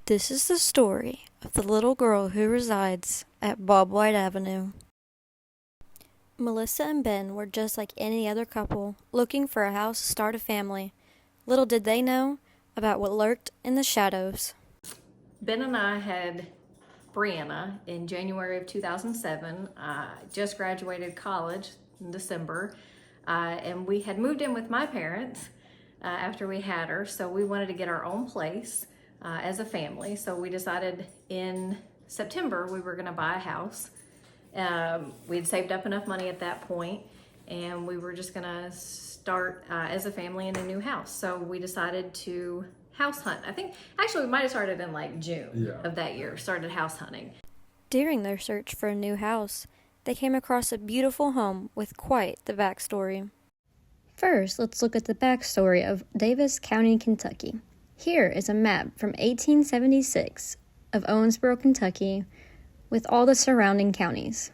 This is the story of the little girl who resides at Bob White Avenue. Melissa and Ben were just like any other couple, looking for a house to start a family. Little did they know about what lurked in the shadows. Ben and I had Brianna in January of 2007. Just graduated college in December, and we had moved in with my parents after we had her, so we wanted to get our own place as a family. So we decided in September we were going to buy a house. We had saved up enough money at that point, and we were just going to start as a family in a new house. So we decided to house hunt. I think actually we might have started in like June of that year, started house hunting. During their search for a new house, they came across a beautiful home with quite the backstory. First, let's look at the backstory of Davis County, Kentucky. Here is a map from 1876 of Owensboro, Kentucky, with all the surrounding counties.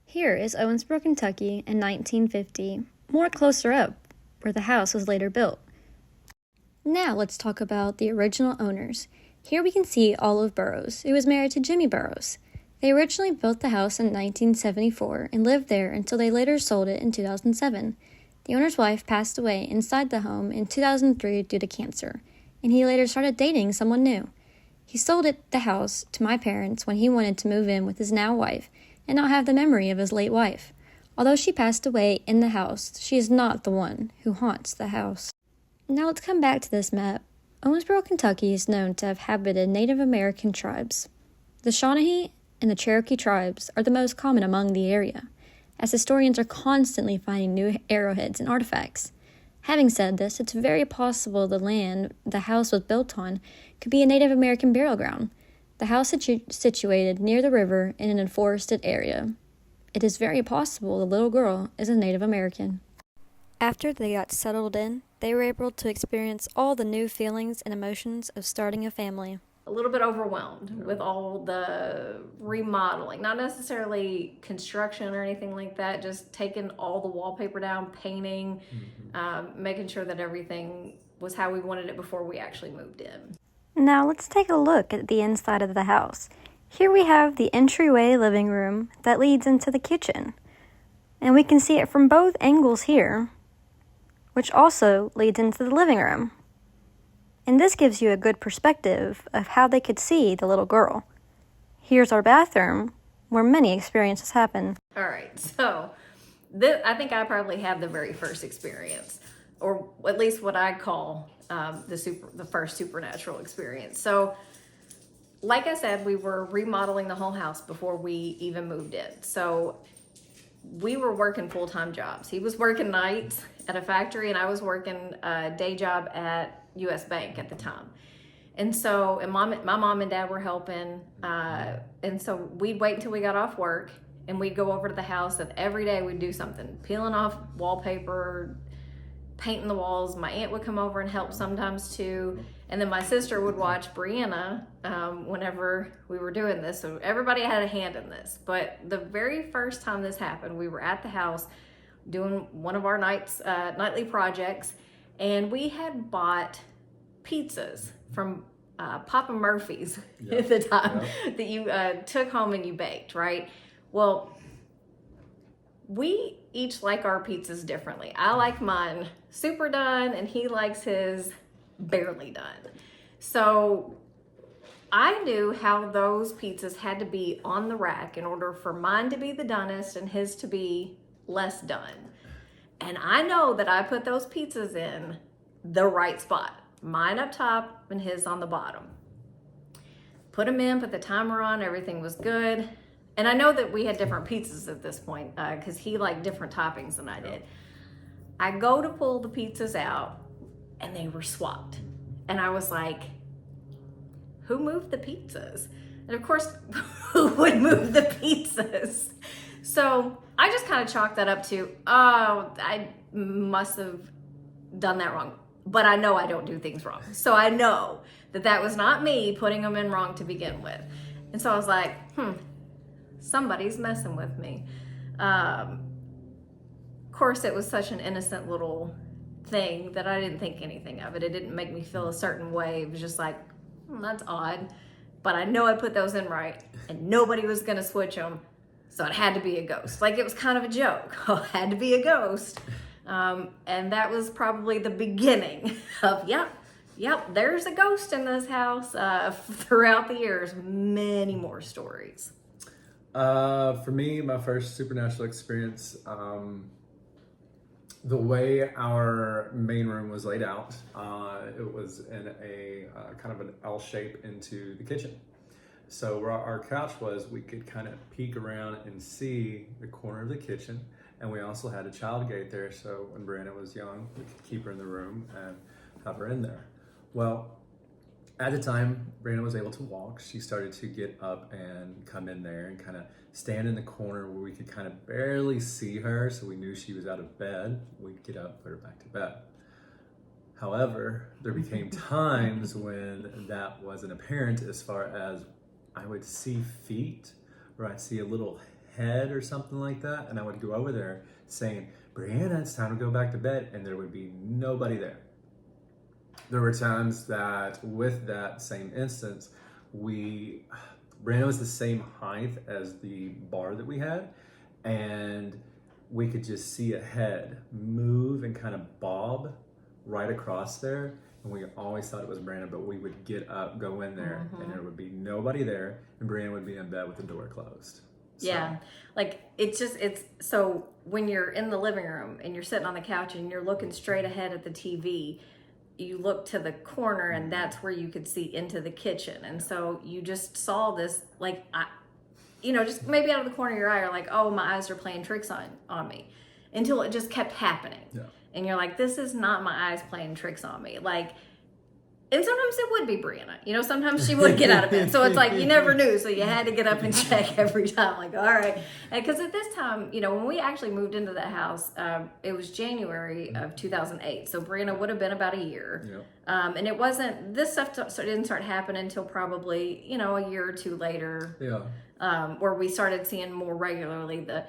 Here is Owensboro, Kentucky in 1950, more closer up, where the house was later built. Now let's talk about the original owners. Here we can see Olive Burroughs, who was married to Jimmy Burroughs. They originally built the house in 1974 and lived there until they later sold it in 2007. The owner's wife passed away inside the home in 2003 due to cancer, and he later started dating someone new. He sold the house to my parents when he wanted to move in with his now wife and not have the memory of his late wife. Although she passed away in the house, she is not the one who haunts the house. Now let's come back to this map. Owensboro, Kentucky is known to have habited Native American tribes. The Shawnee and the Cherokee tribes are the most common among the area, as historians are constantly finding new arrowheads and artifacts. Having said this, it's very possible the land the house was built on could be a Native American burial ground. The house is situated near the river in an forested area. It is very possible the little girl is a Native American. After they got settled in, they were able to experience all the new feelings and emotions of starting a family. A little bit overwhelmed with all the remodeling, not necessarily construction or anything like that, just taking all the wallpaper down, painting, making sure that everything was how we wanted it before we actually moved in. Now let's take a look at the inside of the house. Here we have the entryway living room that leads into the kitchen. And we can see it from both angles here, which also leads into the living room. And this gives you a good perspective of how they could see the little girl. Here's our bathroom, where many experiences happen. All right, so I think I probably had the very first experience, or at least what I call the first supernatural experience. So, like I said, we were remodeling the whole house before we even moved in. So we were working full-time jobs. He was working nights at a factory, and I was working a day job at US Bank at the time. And so, my mom and dad were helping. And so we'd wait until we got off work and we'd go over to the house, and every day we'd do something, peeling off wallpaper, painting the walls. My aunt would come over and help sometimes too. And then my sister would watch Brianna whenever we were doing this. So everybody had a hand in this. But the very first time this happened, we were at the house doing one of our nightly projects, and we had bought pizzas from Papa Murphy's at the time that you took home and you baked, right? Well, we each like our pizzas differently. I like mine super done, and he likes his barely done. So I knew how those pizzas had to be on the rack in order for mine to be the donest and his to be less done. And I know that I put those pizzas in the right spot. Mine up top and his on the bottom. Put them in, put the timer on, everything was good. And I know that we had different pizzas at this point because he liked different toppings than I did. I go to pull the pizzas out and they were swapped. And I was like, who moved the pizzas? And of course, who would move the pizzas? So I just kind of chalked that up to, oh, I must have done that wrong. But I know I don't do things wrong. So I know that that was not me putting them in wrong to begin with. And so I was like, somebody's messing with me. Of course, it was such an innocent little thing that I didn't think anything of it. It didn't make me feel a certain way. It was just like, that's odd. But I know I put those in right, and nobody was going to switch them. So it had to be a ghost. Like, it was kind of a joke. Oh, it had to be a ghost. And that was probably the beginning of, yep, there's a ghost in this house. Throughout the years, many more stories. For me, my first supernatural experience, the way our main room was laid out, it was in a kind of an L shape into the kitchen. So where our couch was, we could kind of peek around and see the corner of the kitchen. And we also had a child gate there, so when Brianna was young, we could keep her in the room and have her in there. Well, at the time Brianna was able to walk, she started to get up and come in there and kind of stand in the corner where we could kind of barely see her, so we knew she was out of bed. We'd get up, put her back to bed. However, there became times when that wasn't apparent, as far as I would see feet, or I'd see a little head or something like that, and I would go over there saying, Brianna, it's time to go back to bed, and there would be nobody there. There were times that with that same instance, Brianna was the same height as the bar that we had, and we could just see a head move and kind of bob right across there. And we always thought it was Brianna, but we would get up, go in there, and there would be nobody there, and Brianna would be in bed with the door closed. So. Yeah, like it's so when you're in the living room and you're sitting on the couch and you're looking straight ahead at the TV, you look to the corner and that's where you could see into the kitchen. And so you just saw this, like, just maybe out of the corner of your eye, you're like, oh, my eyes are playing tricks on me, until it just kept happening. Yeah. And you're like, this is not my eyes playing tricks on me. Like, and sometimes it would be Brianna. Sometimes she would get out of bed. So it's like, you never knew. So you had to get up and check every time. Like, all right. Because at this time, when we actually moved into that house, it was January of 2008. So Brianna would have been about a year. Yep. And it wasn't, this stuff didn't start happening until probably, a year or two later. Yeah. Where we started seeing more regularly the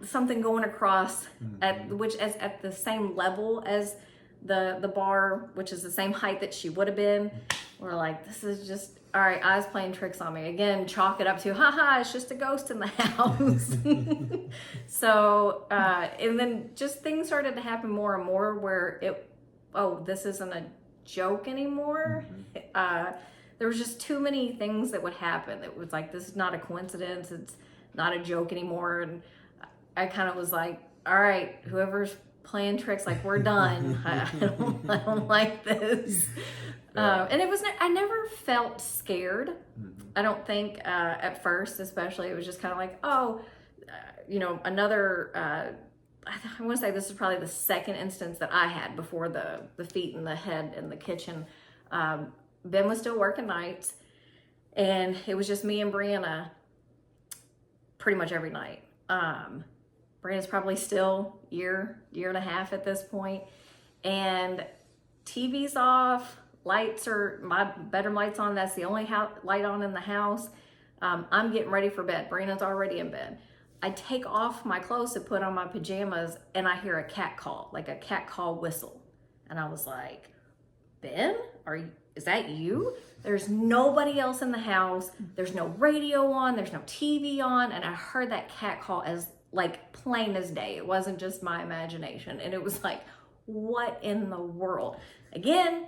something going across at the same level as the bar, which is the same height that she would have been. We're like, this is just, all right, eyes playing tricks on me. Again, chalk it up to, haha, it's just a ghost in the house. So, and then just things started to happen more and more where this isn't a joke anymore. There was just too many things that would happen. It was like, this is not a coincidence. It's not a joke anymore. And I kind of was like, all right, whoever's playing tricks, like, we're done. I don't like this. And I never felt scared. I don't think at first, especially, it was just kind of like, another, I want to say this is probably the second instance that I had before the feet and the head in the kitchen. Ben was still working nights, and it was just me and Brianna pretty much every night. Brianna's probably still year and a half at this point, and TV's off, my bedroom light's on. That's the only light on in the house. I'm getting ready for bed. Brianna's already in bed. I take off my clothes to put on my pajamas, and I hear a cat call, like a cat call whistle. And I was like, Ben, is that you? There's nobody else in the house. There's no radio on. There's no TV on. And I heard that cat call as like plain as day. It wasn't just my imagination. And it was like, what in the world? Again,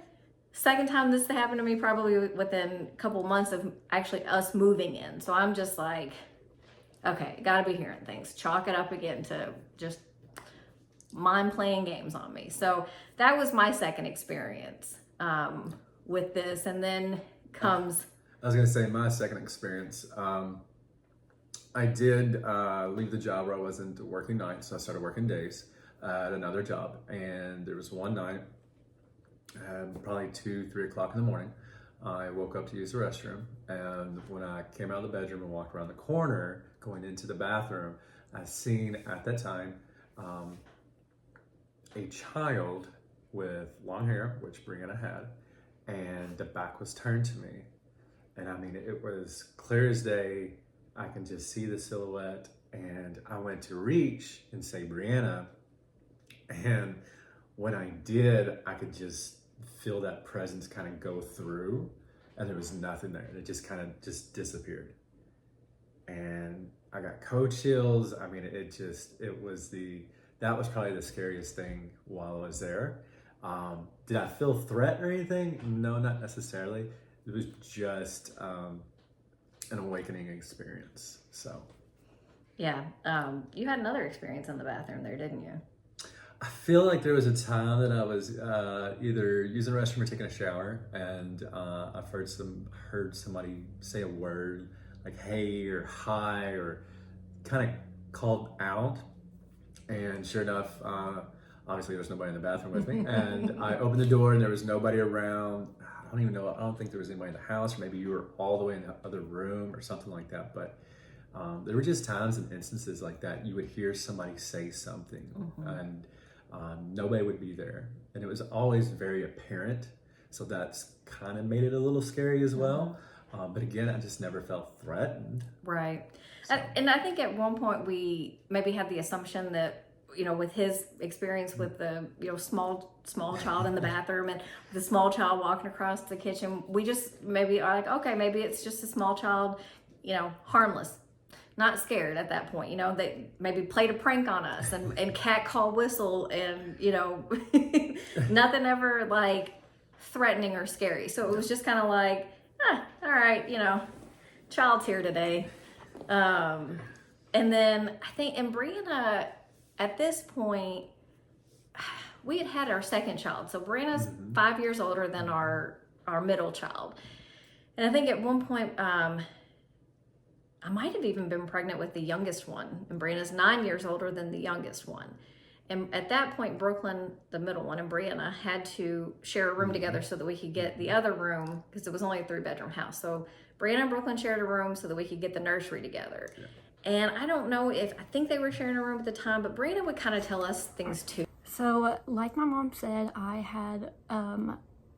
second time this happened to me, probably within a couple months of actually us moving in. So I'm just like, okay, gotta be hearing things. Chalk it up again to just mind playing games on me. So that was my second experience with this. And then comes... I was gonna say my second experience. I did leave the job where I wasn't working nights, so I started working days at another job. And there was one night, probably 2-3 o'clock in the morning, I woke up to use the restroom. And when I came out of the bedroom and walked around the corner, going into the bathroom, I seen at that time a child with long hair, which Brianna had, and the back was turned to me. And I mean, it was clear as day. I can just see the silhouette, and I went to reach and say, Brianna, and when I did, I could just feel that presence kind of go through, and there was nothing there. It just kind of just disappeared. And I got cold chills. I mean, that was probably the scariest thing while I was there. Did I feel threat or anything? No, not necessarily. It was just an awakening experience. So. Yeah, you had another experience in the bathroom there, didn't you? I feel like there was a time that I was either using the restroom or taking a shower, and I've heard somebody say a word like "hey" or "hi" or kind of called out. And sure enough, obviously there was nobody in the bathroom with me, and I opened the door and there was nobody around. I don't even know. I don't think there was anybody in the house, or maybe you were all the way in the other room or something like that. But there were just times and instances like that. You would hear somebody say something, and nobody would be there. And it was always very apparent. So that's kind of made it a little scary as well. But again, I just never felt threatened. Right. So. And I think at one point we maybe had the assumption that, with his experience with the, small child in the bathroom and the small child walking across the kitchen, we just maybe are like, okay, maybe it's just a small child, harmless, not scared at that point. They maybe played a prank on us and cat call whistle and, nothing ever like threatening or scary. So it was just kind of like, all right, child's here today. And then I think in Brianna, at this point, we had our second child. So Brianna's 5 years older than our middle child. And I think at one point, I might have even been pregnant with the youngest one. And Brianna's 9 years older than the youngest one. And at that point, Brooklyn, the middle one, and Brianna had to share a room together so that we could get the other room, because it was only a 3-bedroom house. So Brianna and Brooklyn shared a room so that we could get the nursery together. Yeah. And I don't know I think they were sharing a room at the time, but Brianna would kind of tell us things too. So, like my mom said, I had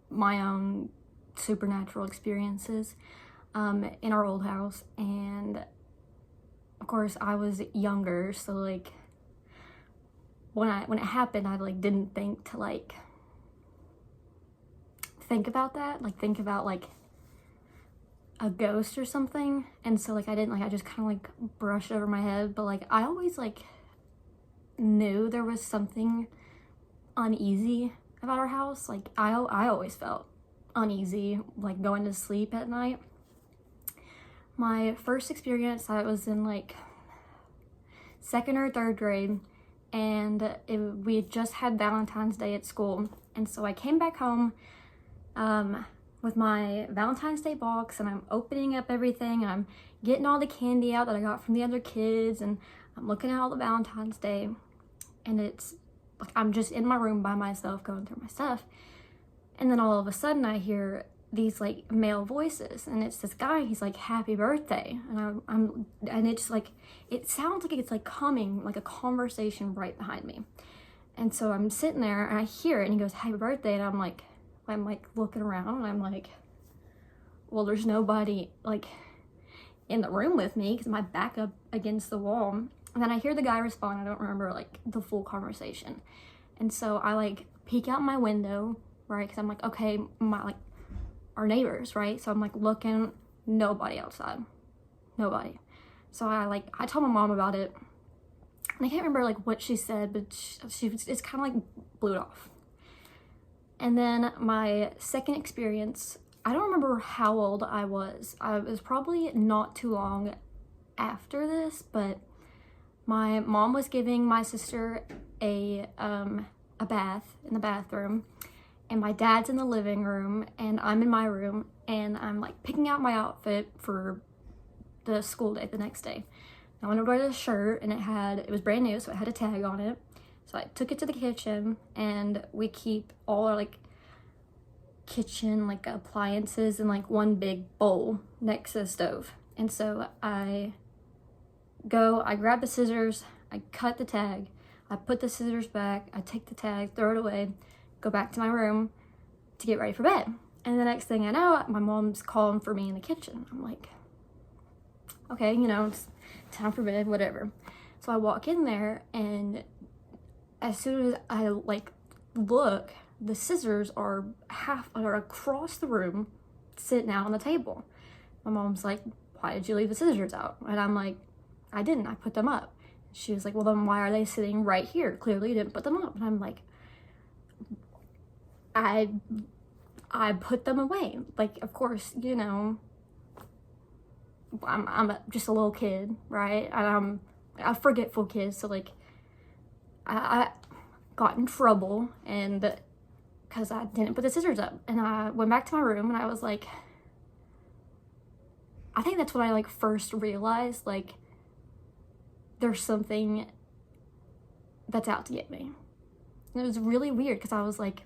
my own supernatural experiences in our old house. And of course, I was younger, so like, when it happened, I like didn't think to like think about that, like think about like a ghost or something. And so like I didn't, like I just kind of like brushed over my head. But like I always like knew there was something uneasy about our house. Like I always felt uneasy like going to sleep at night. My first experience, I was in like 2nd or 3rd grade. And we had just had Valentine's Day at school. And so I came back home with my Valentine's Day box, and I'm opening up everything, and I'm getting all the candy out that I got from the other kids, and I'm looking at all the Valentine's Day, and it's like I'm just in my room by myself going through my stuff. And then all of a sudden I hear these like male voices, and it's this guy. He's like, "Happy birthday," and and it's like, it sounds like it's like coming like a conversation right behind me. And so I'm sitting there and I hear it, and he goes, "Happy birthday," and I'm like looking around, and I'm like, well, there's nobody like in the room with me because my back up against the wall. And then I hear the guy respond. I don't remember like the full conversation. And so I like peek out my window, right? Because I'm like, okay, our neighbors, right? So I'm like looking, nobody outside, nobody. So I told my mom about it, and I can't remember like what she said, but it's kind of like blew it off. And then my second experience, I don't remember how old I was. I was probably not too long after this, but my mom was giving my sister a bath in the bathroom, and my dad's in the living room, and I'm in my room, and I'm like picking out my outfit for the school day the next day. I wanted to wear this shirt, and it was brand new, so it had a tag on it. So I took it to the kitchen, and we keep all our like kitchen like appliances in like one big bowl next to the stove. And so I grab the scissors, I cut the tag, I put the scissors back, I take the tag, throw it away, go back to my room to get ready for bed. And the next thing I know, my mom's calling for me in the kitchen. I'm like, okay, it's time for bed, whatever. So I walk in there, and as soon as I like look, the scissors are across the room, sitting out on the table. My mom's like, why did you leave the scissors out? And I'm like, I didn't, I put them up. She was like, well, then why are they sitting right here? Clearly you didn't put them up. And I'm like, I put them away. Like, of course, you know, I'm just a little kid, right? And I'm a forgetful kid, so like I got in trouble, and because I didn't put the scissors up, and I went back to my room, and I was like, I think that's when I like first realized like there's something that's out to get me. And it was really weird because I was like,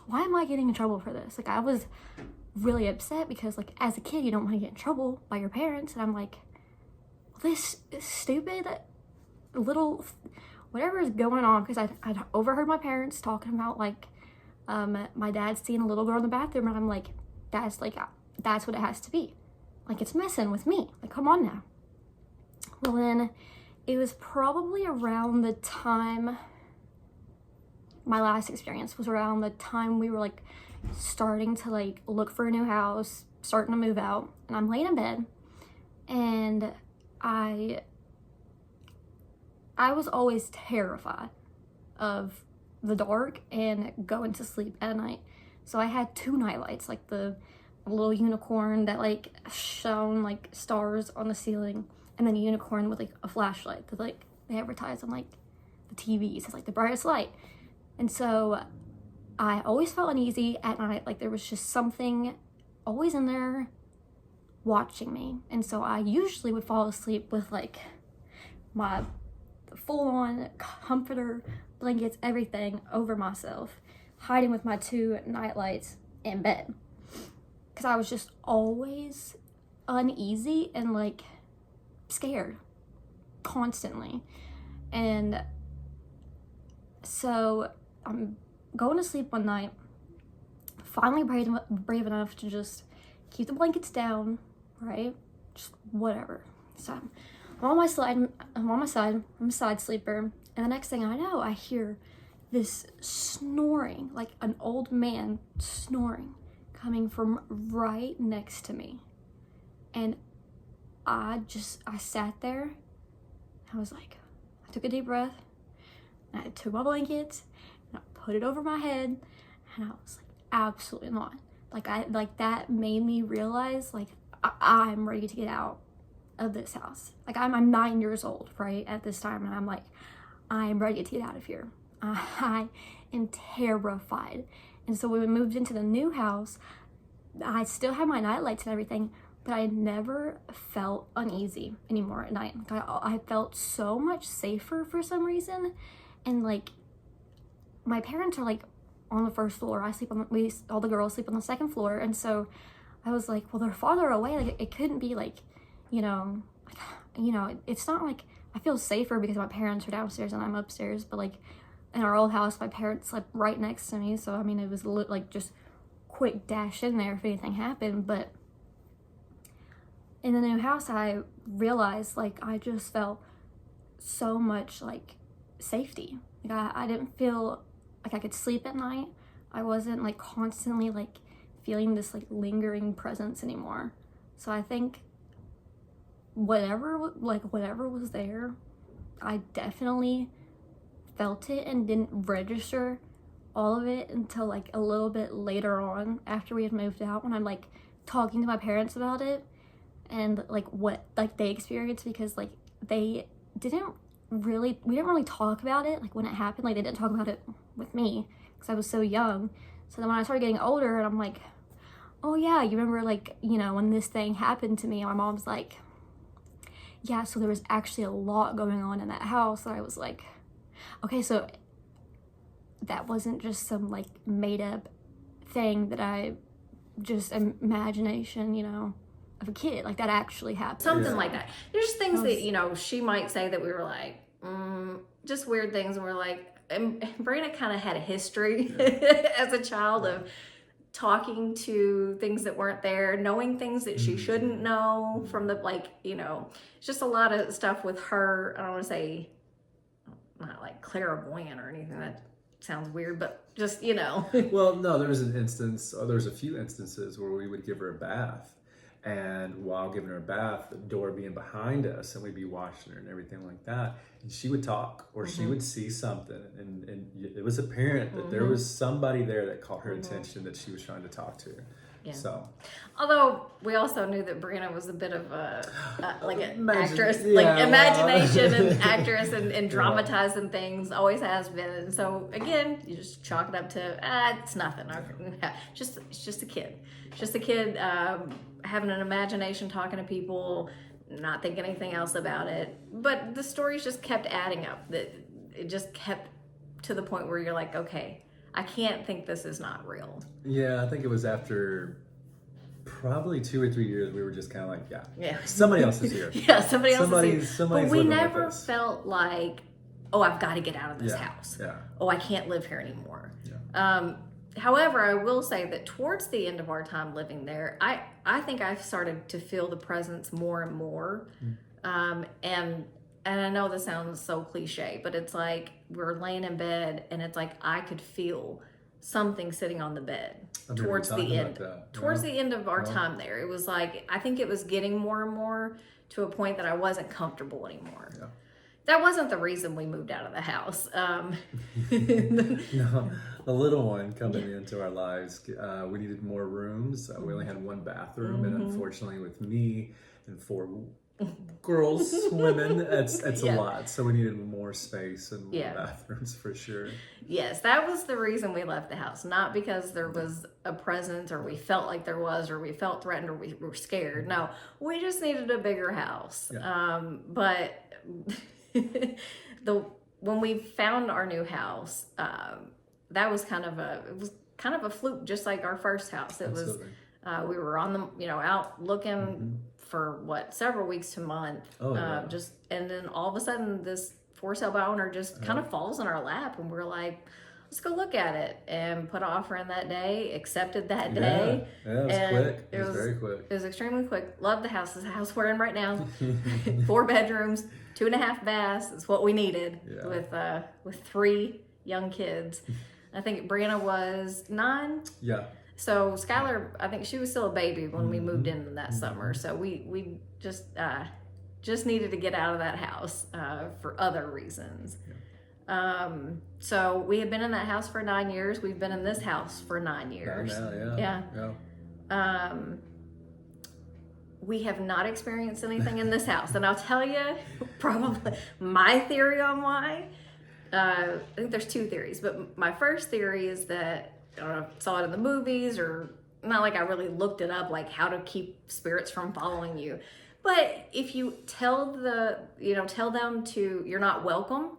why am I getting in trouble for this? Like, I was really upset because like as a kid you don't want to get in trouble by your parents, and I'm like, this is stupid little whatever is going on, because I'd overheard my parents talking about like my dad seeing a little girl in the bathroom, and I'm like, that's what it has to be, like it's messing with me, like come on now. Well, then it was probably around the time, my last experience was around the time we were like starting to like look for a new house, starting to move out, and I'm laying in bed, and I was always terrified of the dark and going to sleep at night. So I had 2 night lights, like the little unicorn that like shone like stars on the ceiling, and then a unicorn with like a flashlight that like they advertise on like the TVs as like the brightest light. And so I always felt uneasy at night, like there was just something always in there watching me. And so I usually would fall asleep with like my full-on comforter, blankets, everything over myself, hiding with my 2 night lights in bed, because I was just always uneasy and like scared constantly. And so I'm going to sleep one night, finally brave enough to just keep the blankets down, right? Just whatever. So I'm on my side, I'm a side sleeper, and the next thing I know, I hear this snoring, like an old man snoring, coming from right next to me. And I sat there, I was like, I took a deep breath, and I took my blankets, and I put it over my head, and I was like, absolutely not. Like that made me realize, like, I'm ready to get out of this house. Like I'm 9 years old, right, at this time, and I'm like, I'm ready to get out of here. I am terrified. And so when we moved into the new house, I still had my night lights and everything, but I never felt uneasy anymore at night. Like I felt so much safer for some reason. And like my parents are like on the first floor. All the girls sleep on the second floor, and so I was like, well, they're farther away. Like it couldn't be like, it's not like I feel safer because my parents are downstairs and I'm upstairs, but like in our old house, my parents slept right next to me. So, I mean, it was like just quick dash in there if anything happened. But in the new house, I realized like I just felt so much like safety. Like I didn't feel like I could sleep at night. I wasn't like constantly like feeling this like lingering presence anymore. So I think whatever was there, I definitely felt it and didn't register all of it until like a little bit later on after we had moved out, when I'm like talking to my parents about it and like what like they experienced, because like we didn't really talk about it like when it happened. Like they didn't talk about it with me because I was so young. So then when I started getting older and I'm like, oh yeah, you remember like, when this thing happened to me, and my mom's like, yeah, so there was actually a lot going on in that house. And I was like, okay, so that wasn't just some like made up thing that I just imagination, of a kid. Like that actually happened. Something like that. There's things that, she might say that we were like, just weird things. And we're like, and Brandon kind of had a history as a child of talking to things that weren't there, knowing things that she shouldn't know from the, like, it's just a lot of stuff with her. I don't want to say, not like clairvoyant or anything, that sounds weird, but Just, you know. Well, no, there was a few instances where we would give her a bath. And while giving her a bath, the door being behind us, and we'd be watching her and everything like that. And she would talk, or she would see something. And it was apparent that there was somebody there that caught her attention that she was trying to talk to. Yeah. So, although we also knew that Brianna was a bit of like an actress, yeah, like imagination and actress and dramatizing things, always has been. And so again, you just chalk it up to it's nothing. It's just a kid, having an imagination, talking to people, not thinking anything else about it. But the stories just kept adding up. That it just kept to the point where you're like, okay, I can't think this is not real. Yeah, I think it was after probably 2 or 3 years, we were just kind of like, yeah, somebody else is here. Yeah, somebody else is here. Somebody's but we living with never us. felt like, oh, I've got to get out of this house. Yeah. Oh, I can't live here anymore. Yeah. However, I will say that towards the end of our time living there, I think I started to feel the presence more and more. And I know this sounds so cliche, but it's like we're laying in bed and it's like I could feel something sitting on the bed towards the end. Towards the end of our time there. It was like, I think it was getting more and more to a point that I wasn't comfortable anymore. Yeah. That wasn't the reason we moved out of the house. No, the little one coming into our lives, we needed more rooms. We only had one bathroom, and unfortunately with me and 4 girls, women, it's a lot. So we needed more space and more bathrooms for sure. Yes, that was the reason we left the house. Not because there was a presence or we felt like there was or we felt threatened or we were scared. No, we just needed a bigger house. Yeah. But when we found our new house, that was kind of a fluke, just like our first house. It Absolutely. Was we were on the out looking for several weeks to a month. And then all of a sudden this for sale by owner just kind of falls in our lap, and we're like, let's go look at it, and put an offer in that day, accepted that day. Yeah, it was quick. It was very quick. It was extremely quick. Love the house. It's the house we're in right now. 4 bedrooms, 2.5 baths. It's what we needed with 3 young kids. I think Brianna was 9. Yeah. So Skylar, I think she was still a baby when we moved in that summer. So we just needed to get out of that house for other reasons. Yeah. So we had been in that house for 9 years. We've been in this house for 9 years. Yeah. We have not experienced anything in this house. And I'll tell you probably my theory on why. I think there's 2 theories, but my first theory is that I don't know if I saw it in the movies, or not like I really looked it up, like how to keep spirits from following you. But if you tell them you're not welcome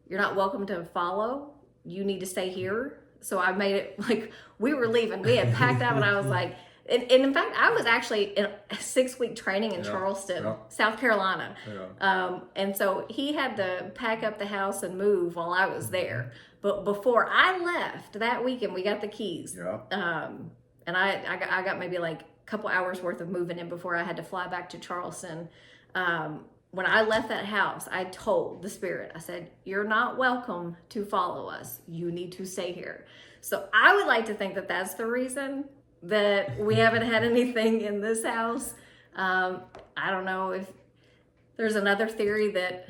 to follow, you need to stay here. So I made it like we were leaving. We had packed up, and I was like, and in fact, I was actually in a 6-week training in Charleston, South Carolina. Yeah. And so he had to pack up the house and move while I was there. But before I left that weekend, we got the keys. Yeah. And I got maybe like a couple hours worth of moving in before I had to fly back to Charleston. When I left that house, I told the spirit, I said, you're not welcome to follow us. You need to stay here. So I would like to think that that's the reason that we haven't had anything in this house. I don't know if there's another theory that...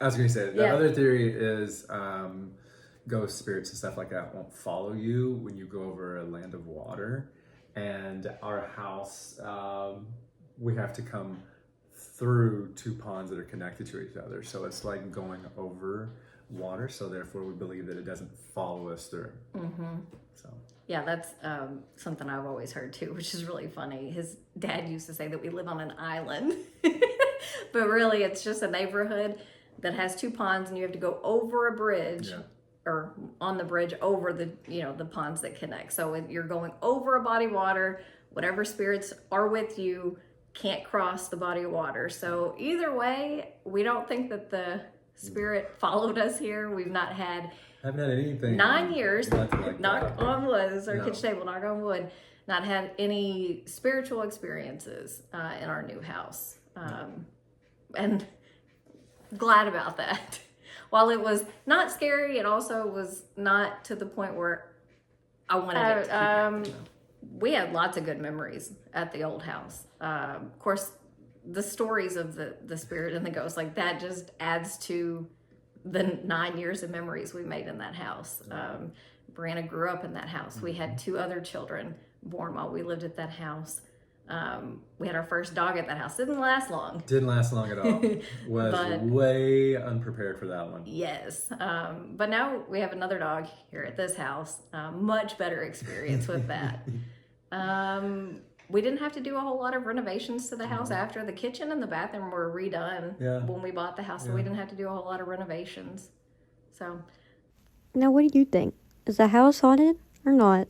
I was going to say, the other theory is ghost spirits and stuff like that won't follow you when you go over a land of water. And our house, we have to come through 2 ponds that are connected to each other. So it's like going over water. So therefore we believe that it doesn't follow us through. Mm-hmm. So... Yeah, that's something I've always heard too, which is really funny. His dad used to say that we live on an island, but really it's just a neighborhood that has 2 ponds, and you have to go over a bridge or on the bridge over the ponds that connect. So you're going over a body of water, whatever spirits are with you can't cross the body of water. So either way, we don't think that the spirit followed us here. We've not had... Haven't had anything. 9 years, like knock on wood, this is our kitchen table, knock on wood, not had any spiritual experiences in our new house. And glad about that. While it was not scary, it also was not to the point where I wanted it to keep happening. We had lots of good memories at the old house. Of course, the stories of the spirit and the ghost, like that just adds to the 9 years of memories we made in that house. Brianna grew up in that house. We had 2 other children born while we lived at that house. We had our first dog at that house. Didn't last long. Didn't last long at all. Was way unprepared for that one. Yes. But now we have another dog here at this house. Much better experience with that. We didn't have to do a whole lot of renovations to the house after. The kitchen and the bathroom were redone when we bought the house, so we didn't have to do a whole lot of renovations. So, Now, what do you think? Is the house haunted or not?